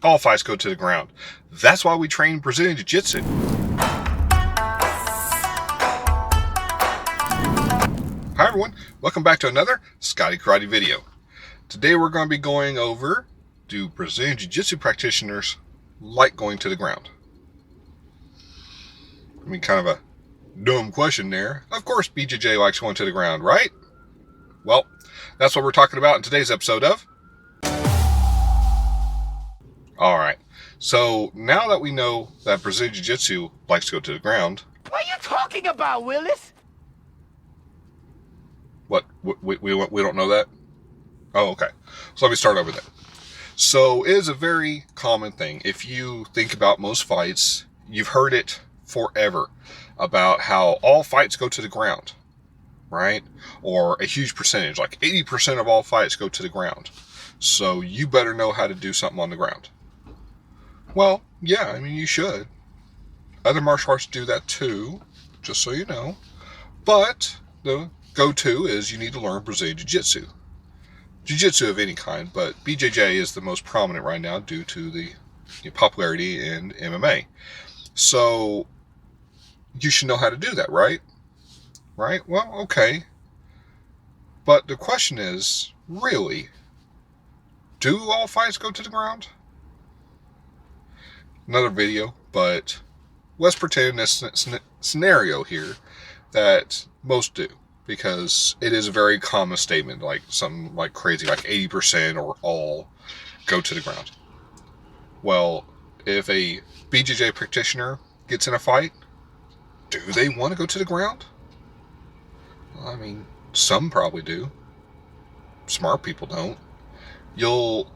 All fights go to the ground. That's why we train Brazilian Jiu Jitsu. Hi everyone, welcome back to another Scotty Karate video. Today we're going to be going over, do Brazilian Jiu Jitsu practitioners like going to the ground? I mean, kind of a dumb question there. Of course BJJ likes going to the ground, right? Well, that's what we're talking about in today's episode of. Alright, so now that we know that Brazilian Jiu Jitsu likes to go to the ground. What are you talking about, Willis? What? We don't know that? Oh, okay. So let me start over there. So it is a very common thing. If you think about most fights, you've heard it forever about how all fights go to the ground, right? Or a huge percentage, like 80% of all fights go to the ground. So you better know how to do something on the ground. Well, yeah, I mean, you should. Other martial arts do that too, just so you know. But the go-to is you need to learn Brazilian Jiu Jitsu. Jiu Jitsu of any kind, but BJJ is the most prominent right now due to the popularity in MMA. So you should know how to do that, right? Right? Well, okay. But the question is, really, do all fights go to the ground? Another video, but let's pretend in this scenario here that most do, because it is a very common statement, like something like crazy, like 80% or all go to the ground. Well, if a BJJ practitioner gets in a fight, do they want to go to the ground? Well, I mean, some probably do. Smart people don't. You'll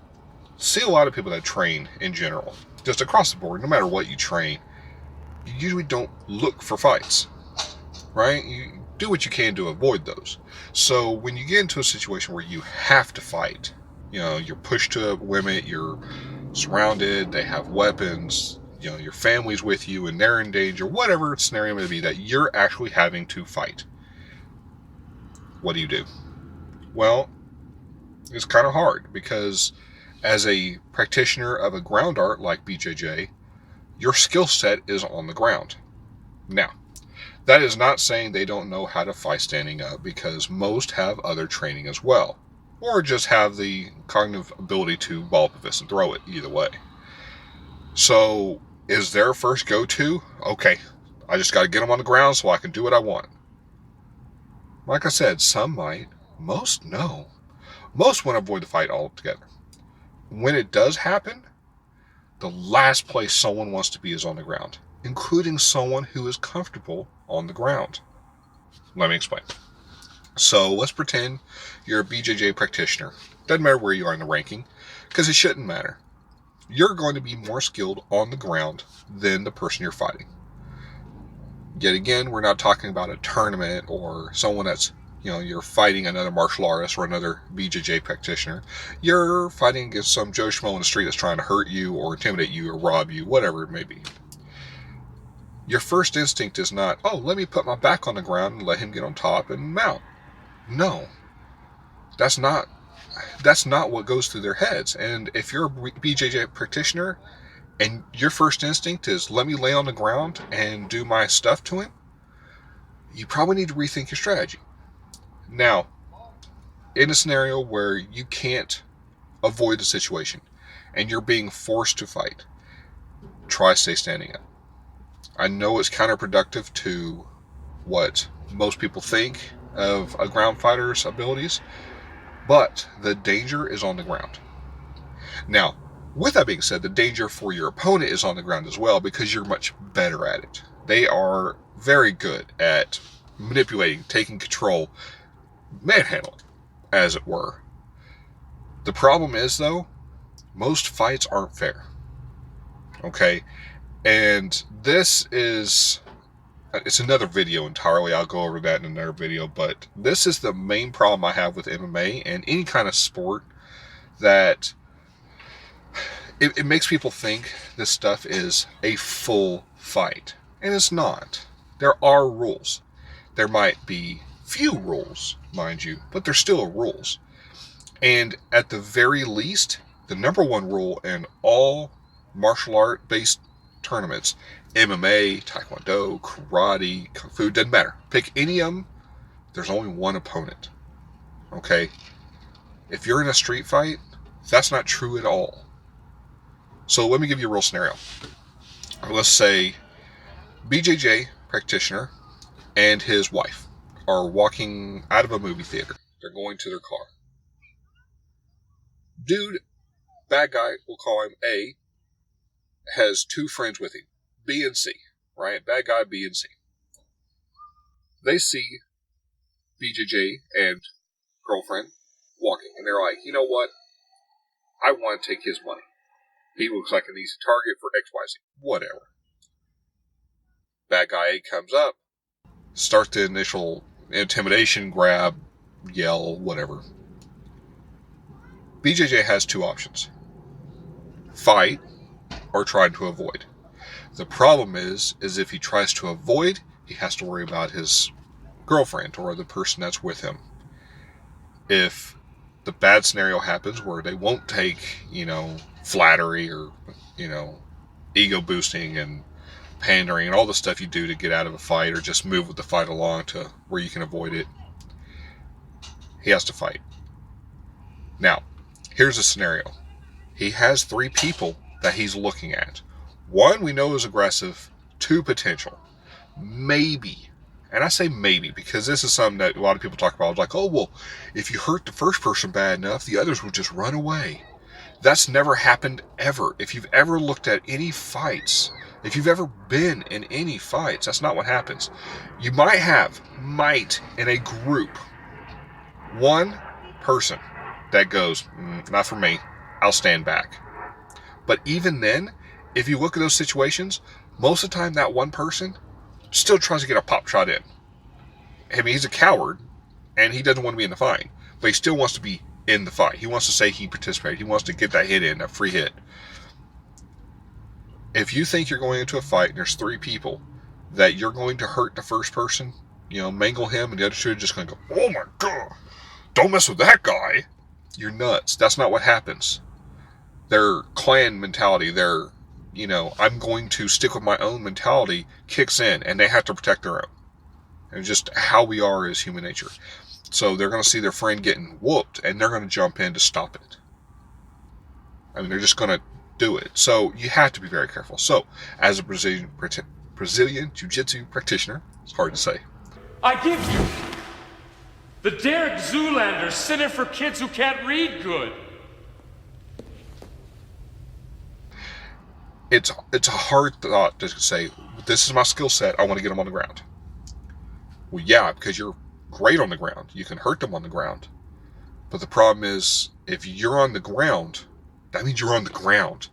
see a lot of people that train in general, just across the board, no matter what you train, you usually don't look for fights, right? You do what you can to avoid those. So when you get into a situation where you have to fight, you're pushed to a limit, you're surrounded, they have weapons, your family's with you and they're in danger, whatever scenario may be that you're actually having to fight. What do? Well, it's kind of hard because as a practitioner of a ground art like BJJ, your skill set is on the ground. Now, that is not saying they don't know how to fight standing up, because most have other training as well, or just have the cognitive ability to ball up a fist and throw it, either way. So, is their first go-to, okay, I just got to get them on the ground so I can do what I want? Like I said, some might, most no. Most want to avoid the fight altogether. When it does happen, the last place someone wants to be is on the ground, including someone who is comfortable on the ground. Let me explain. So let's pretend you're a BJJ practitioner. Doesn't matter where you are in the ranking, because it shouldn't matter. You're going to be more skilled on the ground than the person you're fighting. Yet again, we're not talking about a tournament or someone that's you're fighting another martial artist or another BJJ practitioner. You're fighting against some Joe Schmo in the street that's trying to hurt you or intimidate you or rob you, whatever it may be. Your first instinct is not, oh, let me put my back on the ground and let him get on top and mount. No. That's not what goes through their heads. And if you're a BJJ practitioner and your first instinct is, let me lay on the ground and do my stuff to him, you probably need to rethink your strategy. Now, in a scenario where you can't avoid the situation and you're being forced to fight, try stay standing up. I know it's counterproductive to what most people think of a ground fighter's abilities, but the danger is on the ground. Now, with that being said, the danger for your opponent is on the ground as well, because you're much better at it. They are very good at manipulating, taking control, manhandling, as it were. The problem is, though, most fights aren't fair. Okay? And it's another video entirely. I'll go over that in another video, but this is the main problem I have with MMA and any kind of sport, that it makes people think this stuff is a full fight. And it's not. There are rules. There might be few rules, mind you, but there's still rules. And at the very least, the number one rule in all martial art based tournaments, MMA, Taekwondo, Karate, Kung Fu, doesn't matter. Pick any of them, there's only one opponent. Okay? If you're in a street fight, that's not true at all. So let me give you a real scenario. Let's say BJJ practitioner and his wife are walking out of a movie theater. They're going to their car. Dude, bad guy, we'll call him A, has two friends with him, B and C, right? Bad guy, B and C. They see BJJ and girlfriend walking, and they're like, you know what? I want to take his money. He looks like an easy target for XYZ. Whatever. Bad guy A comes up, starts the initial intimidation, grab, yell, whatever. BJJ has two options. Fight or try to avoid. The problem is if he tries to avoid, he has to worry about his girlfriend or the person that's with him. If the bad scenario happens where they won't take, flattery or, ego boosting and pandering and all the stuff you do to get out of a fight or just move with the fight along to where you can avoid it, he has to fight. Now, here's a scenario. He has three people that he's looking at. One we know is aggressive, two potential. Maybe, and I say maybe because this is something that a lot of people talk about. Like, oh, well, if you hurt the first person bad enough, the others will just run away. That's never happened ever. If you've ever looked at any fights, if you've ever been in any fights, that's not what happens. You might in a group, one person that goes, not for me, I'll stand back. But even then, if you look at those situations, most of the time that one person still tries to get a pop shot in. I mean, he's a coward, and he doesn't want to be in the fight, but he still wants to be in the fight. He wants to say he participated. He wants to get that hit in, a free hit. If you think you're going into a fight and there's three people that you're going to hurt the first person, mangle him, and the other two are just going to go, oh my God, don't mess with that guy. You're nuts. That's not what happens. Their clan mentality, their, I'm going to stick with my own mentality kicks in, and they have to protect their own. And just how we are as human nature. So they're going to see their friend getting whooped, and they're going to jump in to stop it. I mean, they're just going to do it. So you have to be very careful. So, as a Brazilian Jiu Jitsu practitioner, it's hard to say. I give you the Derek Zoolander Center for Kids Who Can't Read Good. It's a hard thought to say, this is my skill set, I want to get them on the ground. Well, yeah, because you're great on the ground. You can hurt them on the ground. But the problem is, if you're on the ground, that means you're on the ground.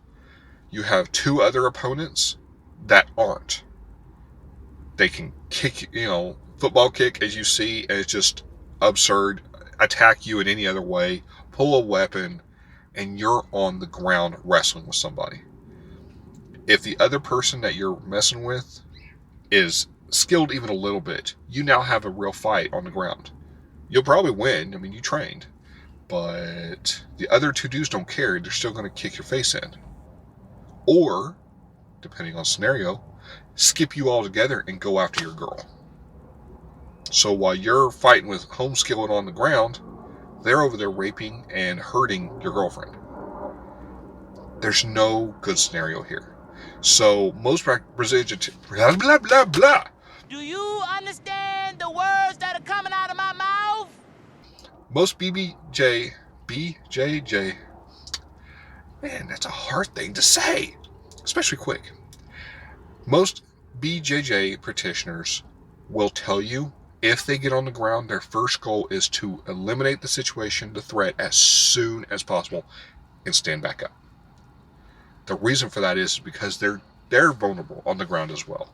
You have two other opponents that aren't. They can kick, football kick, as you see, and it's just absurd. Attack you in any other way, pull a weapon, and you're on the ground wrestling with somebody. If the other person that you're messing with is skilled even a little bit, you now have a real fight on the ground. You'll probably win. I mean, you trained. But the other two dudes don't care. They're still going to kick your face in. Or, depending on scenario, skip you all together and go after your girl. So while you're fighting with home skilled on the ground, they're over there raping and hurting your girlfriend. There's no good scenario here. So most Brazilian blah blah blah blah. Do you understand the words that are coming out of my mouth? Most BJJ, man, that's a hard thing to say, especially quick. Most BJJ practitioners will tell you if they get on the ground, their first goal is to eliminate the situation, the threat, as soon as possible and stand back up. The reason for that is because they're vulnerable on the ground as well.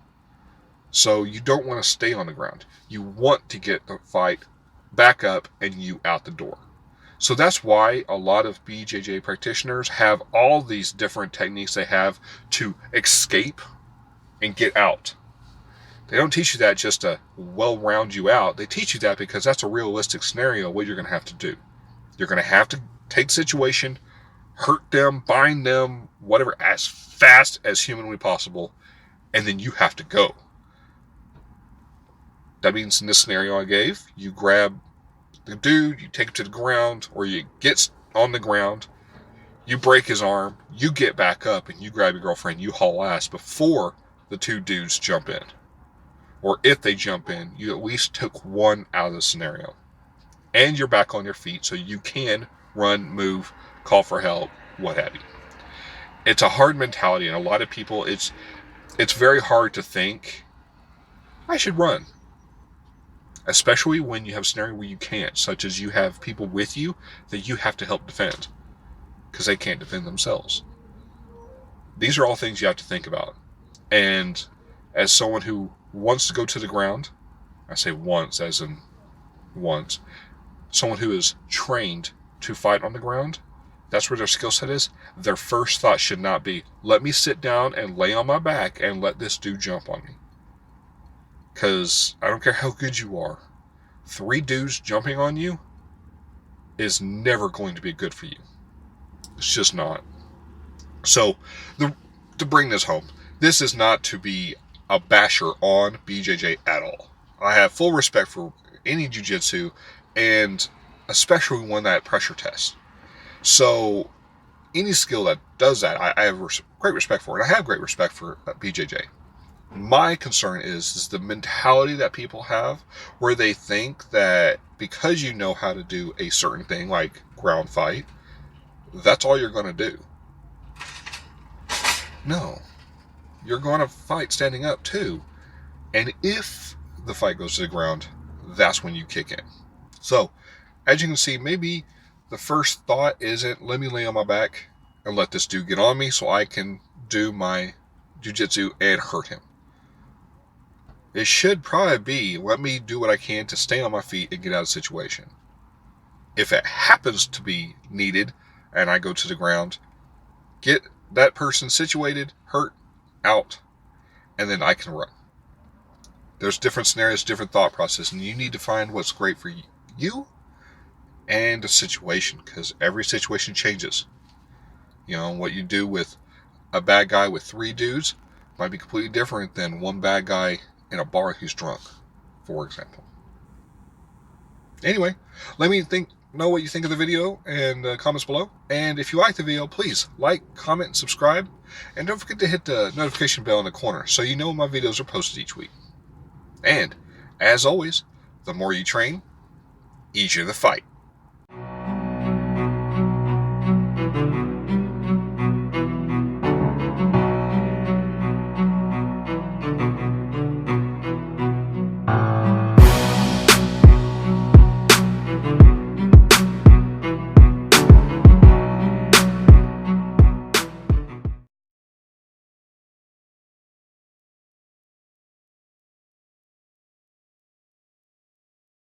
So you don't want to stay on the ground. You want to get the fight back up and you out the door. So that's why a lot of BJJ practitioners have all these different techniques they have to escape and get out. They don't teach you that just to well round you out. They teach you that because that's a realistic scenario what you're going to have to do. You're going to have to take the situation, hurt them, bind them, whatever, as fast as humanly possible, and then you have to go. That means in this scenario I gave, you grab the dude, you take him to the ground, or you get on the ground, you break his arm, you get back up, and you grab your girlfriend, you haul ass before the two dudes jump in. Or if they jump in, you at least took one out of the scenario. And you're back on your feet, so you can run, move, call for help, what have you. It's a hard mentality, and a lot of people, it's very hard to think, I should run. Especially when you have a scenario where you can't, such as you have people with you that you have to help defend, because they can't defend themselves. These are all things you have to think about. And as someone who wants to go to the ground, I say once as in once, someone who is trained to fight on the ground, that's where their skill set is. Their first thought should not be, let me sit down and lay on my back and let this dude jump on me. Because I don't care how good you are, 3 dudes jumping on you is never going to be good for you. It's just not. So, to bring this home, this is not to be a basher on BJJ at all. I have full respect for any jiu-jitsu, and especially one that pressure tests. So, any skill that does that, I have great respect for it. I have great respect for BJJ. My concern is the mentality that people have where they think that because you know how to do a certain thing like ground fight, that's all you're going to do. No. You're going to fight standing up too. And if the fight goes to the ground, that's when you kick in. So, as you can see, maybe the first thought isn't, let me lay on my back and let this dude get on me so I can do my jiu-jitsu and hurt him. It should probably be, let me do what I can to stay on my feet and get out of the situation. If it happens to be needed, and I go to the ground, get that person situated, hurt, out, and then I can run. There's different scenarios, different thought process, and you need to find what's great for you and the situation, because every situation changes. You know, what you do with a bad guy with 3 dudes might be completely different than one bad guy in a bar who's drunk, for example. Anyway, let me know what you think of the video in the comments below. And if you like the video, please like, comment, and subscribe. And don't forget to hit the notification bell in the corner so you know when my videos are posted each week. And, as always, the more you train, easier the fight.